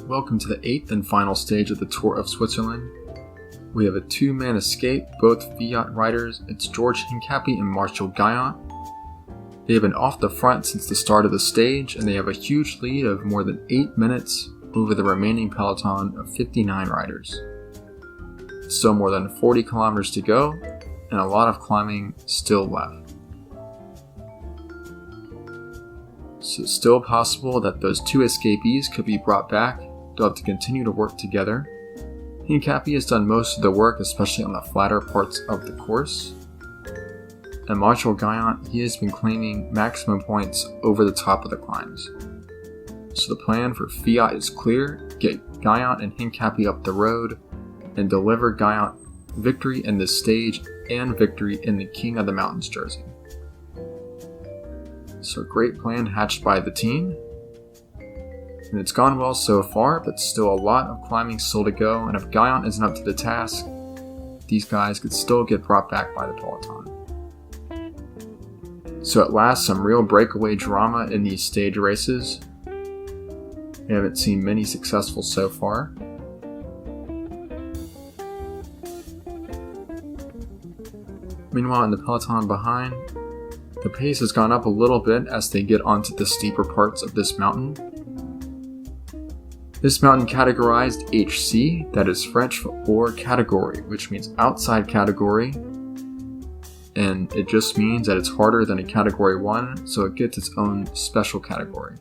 Welcome to the 8th and final stage of the Tour of Switzerland. We have a two-man escape, both Fiat riders. It's George Hincapie and Martial Gaillant. They have been off the front since the start of the stage, and they have a huge lead of more than 8 minutes over the remaining peloton of 59 riders. Still more than 40 kilometers to go, and a lot of climbing still left. So it's still possible that those two escapees could be brought back. They'll have to continue to work together. Hincapie has done most of the work, especially on the flatter parts of the course. And Martial Gaillant, he has been claiming maximum points over the top of the climbs. So the plan for Fiat is clear: get Gaillant and Hincapie up the road and deliver Gaillant victory in the stage and victory in the King of the Mountains jersey. So a great plan hatched by the team. And it's gone well so far, but still a lot of climbing still to go, and if Gaillant isn't up to the task, these guys could still get brought back by the peloton. So at last, some real breakaway drama in these stage races. We haven't seen many successful so far. Meanwhile, in the peloton behind, the pace has gone up a little bit as they get onto the steeper parts of this mountain. This mountain categorized HC, that is French for hors category, which means outside category, and it just means that it's harder than a category 1, so it gets its own special category.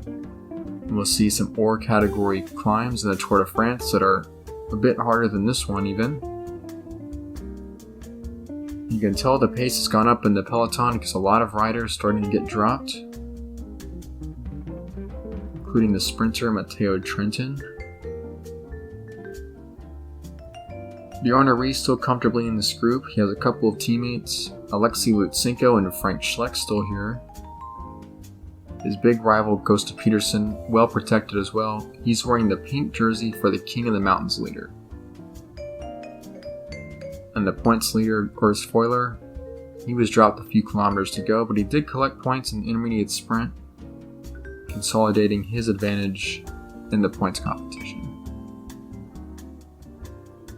And we'll see some hors category climbs in the Tour de France that are a bit harder than this one even. You can tell the pace has gone up in the peloton because a lot of riders starting to get dropped, including the sprinter Matteo Trentin. Bjorn Ries still comfortably in this group. He has a couple of teammates, Alexei Lutsenko and Frank Schleck, still here. His big rival, Gösta Petersen, well protected as well. He's wearing the pink jersey for the King of the Mountains leader. And the points leader, Urs Feuler, he was dropped a few kilometers to go, but he did collect points in the intermediate sprint, consolidating his advantage in the points competition.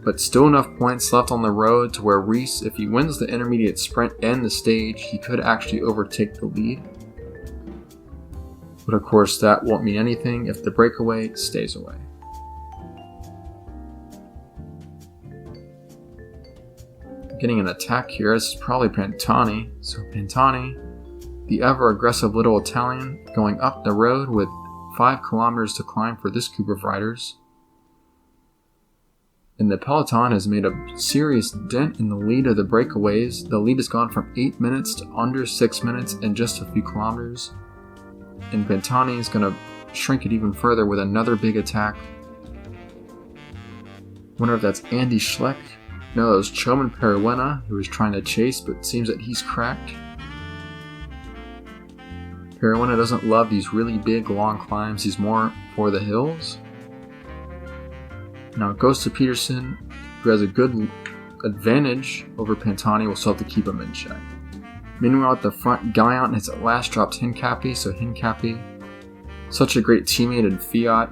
But still enough points left on the road to where Ries, if he wins the intermediate sprint and the stage, he could actually overtake the lead. But of course that won't mean anything if the breakaway stays away. Getting an attack here, this is probably Pantani. So Pantani, the ever-aggressive little Italian, going up the road with 5 kilometers to climb for this group of riders. And the peloton has made a serious dent in the lead of the breakaways. The lead has gone from 8 minutes to under 6 minutes in just a few kilometers. And Pantani is going to shrink it even further with another big attack. Wonder if that's Andy Schleck. No, it was Choman Peruena who was trying to chase, but it seems that he's cracked. Peruena doesn't love these really big, long climbs. He's more for the hills. Now Gösta Petersen, who has a good advantage over Pantani, will still have to keep him in check. Meanwhile, at the front, Gaillant has at last dropped Hincapie, so Hincapie, such a great teammate in Fiat.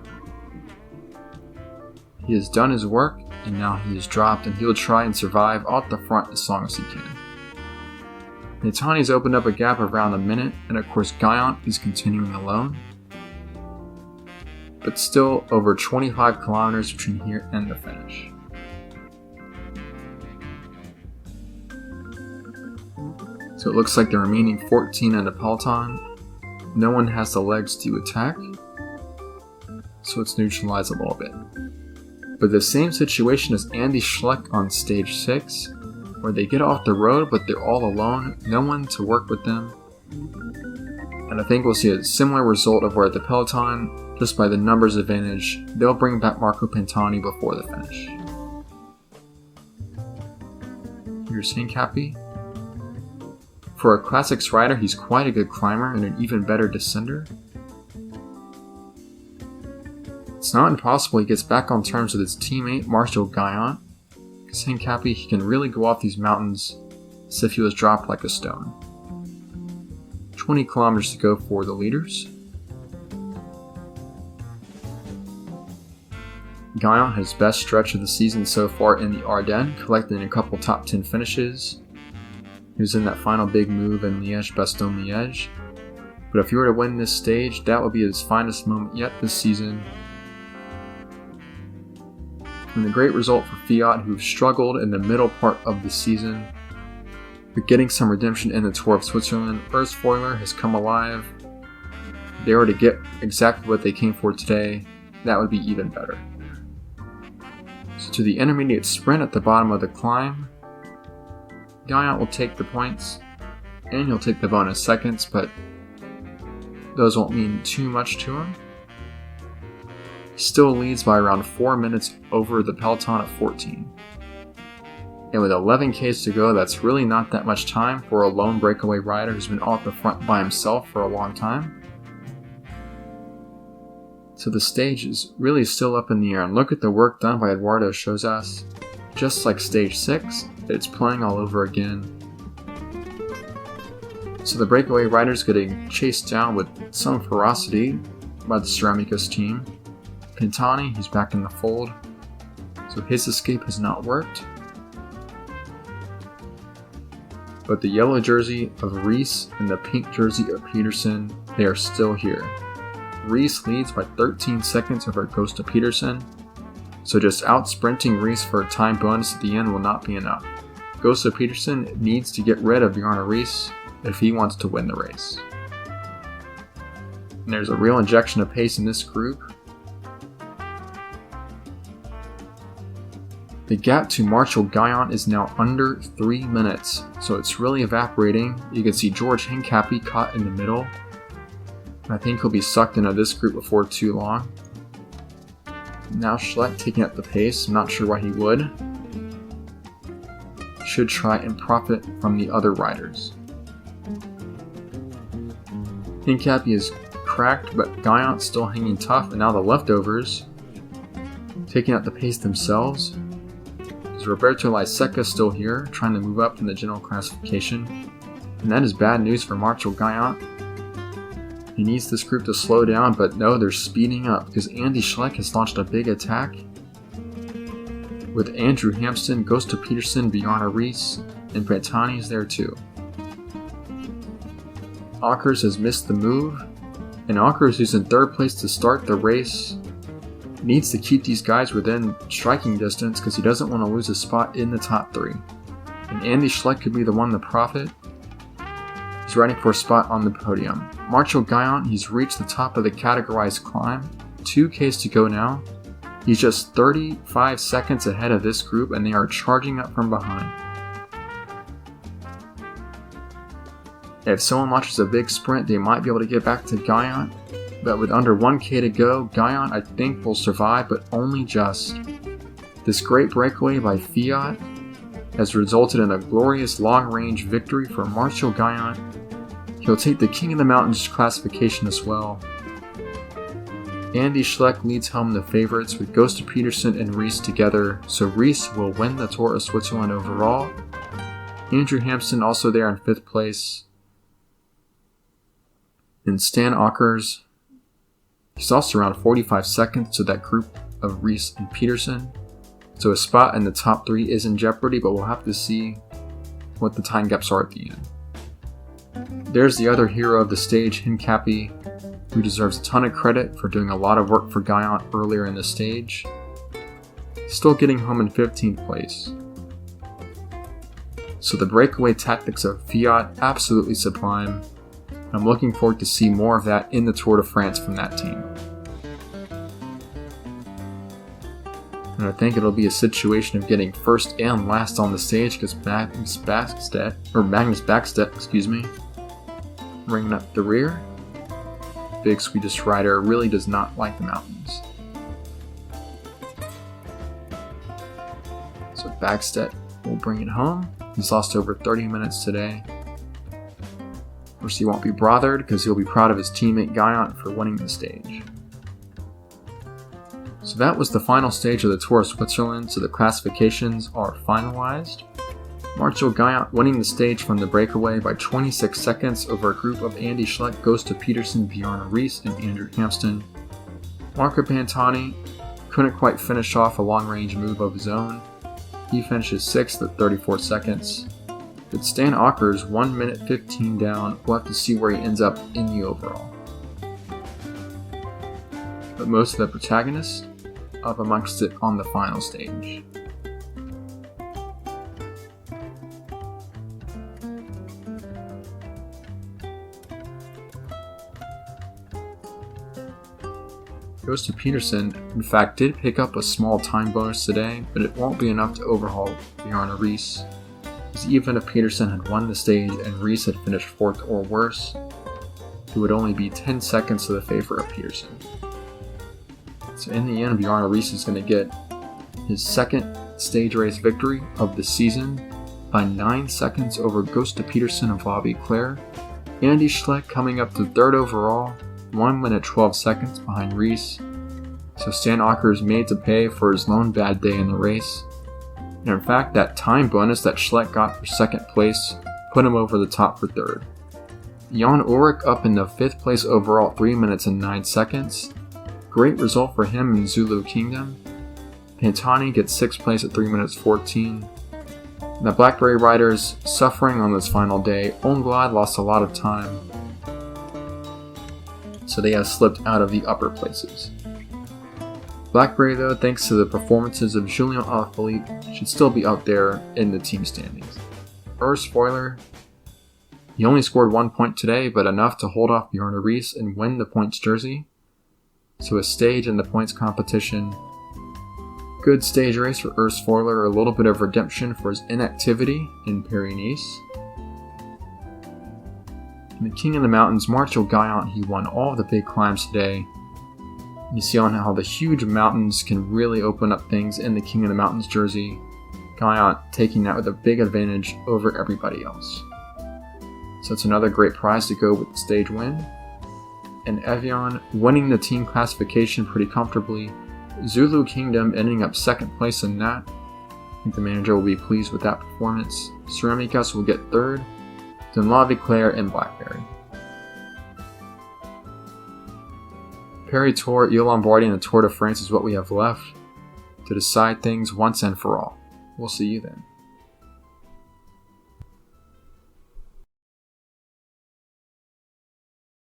He has done his work, and now he is dropped, and he'll try and survive off the front as long as he can. Pantani's opened up a gap around a minute, and of course Gaillant is continuing alone. But still over 25 kilometers between here and the finish. So it looks like the remaining 14 in the peloton, no one has the legs to attack, so it's neutralized a little bit. But the same situation as Andy Schleck on stage 6, where they get off the road but they're all alone, no one to work with them. And I think we'll see a similar result of where at the peloton, just by the numbers advantage, they'll bring back Marco Pantani before the finish. Here's Hincapie. For a Classics rider, he's quite a good climber and an even better descender. It's not impossible he gets back on terms with his teammate Martial Gaillant, because Hincapie, he can really go off these mountains as if he was dropped like a stone. 20 kilometers to go for the leaders. Gaillon had his best stretch of the season so far in the Ardennes, collecting a couple top 10 finishes. He was in that final big move in Liège-Bastogne-Liège. But if he were to win this stage, that would be his finest moment yet this season. And a great result for Fiat, who've struggled in the middle part of the season. But getting some redemption in the Tour of Switzerland, Erzfeuler has come alive. If they were to get exactly what they came for today, that would be even better. So to the intermediate sprint at the bottom of the climb, Gaillon will take the points, and he'll take the bonus seconds, but those won't mean too much to him. He still leads by around 4 minutes over the peloton at 14. And with 11 Ks to go, that's really not that much time for a lone breakaway rider who's been all at the front by himself for a long time. So the stage is really still up in the air, and look at the work done by Eduardo shows us. Just like stage 6, it's playing all over again. So the breakaway rider's getting chased down with some ferocity by the Ceramicos team. Pantani, he's back in the fold, so his escape has not worked. But the yellow jersey of Rees and the pink jersey of Peterson, they are still here. Rees leads by 13 seconds over Ghost of Peterson, so just out-sprinting Rees for a time bonus at the end will not be enough. Ghost of Peterson needs to get rid of Bjarne Rees if he wants to win the race. And there's a real injection of pace in this group. The gap to Martial Gaillon is now under 3 minutes, so it's really evaporating. You can see George Hincapie caught in the middle. I think he'll be sucked into this group before too long. Now Schleck taking up the pace, I'm not sure why he would. Should try and profit from the other riders. Hincapie is cracked, but Gaillon's still hanging tough, and now the leftovers taking up the pace themselves. Is Roberto Laiseca still here, trying to move up in the general classification, and that is bad news for Martial Gaillon. He needs this group to slow down, but no, they're speeding up because Andy Schleck has launched a big attack with Andrew Hampsten, Ghost of Peterson, Bjarne Rees, and Pantani is there too. Ockers has missed the move, and Ockers, who's in third place to start the race, needs to keep these guys within striking distance because he doesn't want to lose a spot in the top 3. And Andy Schleck could be the one to profit. He's riding for a spot on the podium. Martial Gaillon, he's reached the top of the categorized climb. 2 Ks to go now. He's just 35 seconds ahead of this group, and they are charging up from behind. If someone launches a big sprint, they might be able to get back to Gaillon. But with under 1K to go, Gaillon I think will survive, but only just. This great breakaway by Fiat has resulted in a glorious long-range victory for Martial Gaillon. He'll take the King of the Mountains classification as well. Andy Schleck leads home the favorites with Ghost of Peterson and Rees together, so Rees will win the Tour of Switzerland overall. Andrew Hampsten also there in 5th place. And Stan Ockers, he's also around 45 seconds to that group of Rees and Peterson. So a spot in the top 3 is in jeopardy, but we'll have to see what the time gaps are at the end. There's the other hero of the stage, Hincapie, who deserves a ton of credit for doing a lot of work for Gaillon earlier in the stage. Still getting home in 15th place. So the breakaway tactics of Fiat, absolutely sublime. I'm looking forward to see more of that in the Tour de France from that team. And I think it'll be a situation of getting first and last on the stage because Magnus Backstedt, ringing up the rear. Big Swedish rider really does not like the mountains. So Backstedt will bring it home. He's lost over 30 minutes today. Of course, he won't be bothered because he'll be proud of his teammate Gaillon for winning the stage. So that was the final stage of the Tour of Switzerland, so the classifications are finalized. Martial Gaillon winning the stage from the breakaway by 26 seconds over a group of Andy Schleck, Ghost of Peterson, Bjarne Rees, and Andrew Hampsten. Marco Pantani couldn't quite finish off a long-range move of his own. He finishes 6th at 34 seconds. But Stan Åker's 1 minute 15 down. We'll have to see where he ends up in the overall. But most of the protagonists up amongst it on the final stage. Goes to Peterson, in fact did pick up a small time bonus today, but it won't be enough to overhaul Bjarne Riis, as even if Peterson had won the stage and Riis had finished 4th or worse, it would only be 10 seconds to the favor of Peterson. So in the end, Bjarne Riis is going to get his 2nd stage race victory of the season by 9 seconds over Ghost of Peterson and Bobby Claire. Andy Schleck coming up to 3rd overall, 1 minute 12 seconds behind Riis. So Stan Åker is made to pay for his lone bad day in the race. And in fact, that time bonus that Schleck got for 2nd place put him over the top for 3rd. Jan Ullrich up in the 5th place overall, 3 minutes and 9 seconds. Great result for him in Zulu Kingdom. Pantani gets 6th place at 3 minutes 14. And the Blackberry riders suffering on this final day. Onglad lost a lot of time, so they have slipped out of the upper places. Blackberry, though, thanks to the performances of Julien Alaphilippe, should still be out there in the team standings. Urs Foiler, he only scored 1 point today, but enough to hold off Bjarne Riis and win the points jersey. So a stage in the points competition. Good stage race for Urs Foiler, a little bit of redemption for his inactivity in Paris-Nice. In the King of the Mountains, Martial Gaillant, he won all of the big climbs today. You see on how the huge mountains can really open up things in the King of the Mountains jersey. Gaillant taking that with a big advantage over everybody else. So it's another great prize to go with the stage win. And Evian winning the team classification pretty comfortably. Zulu Kingdom ending up 2nd place in that. I think the manager will be pleased with that performance. Ceramikas will get 3rd. Then La Claire and Blackberry. Paris Tour, Il Lombardi, and the Tour de France is what we have left to decide things once and for all. We'll see you then.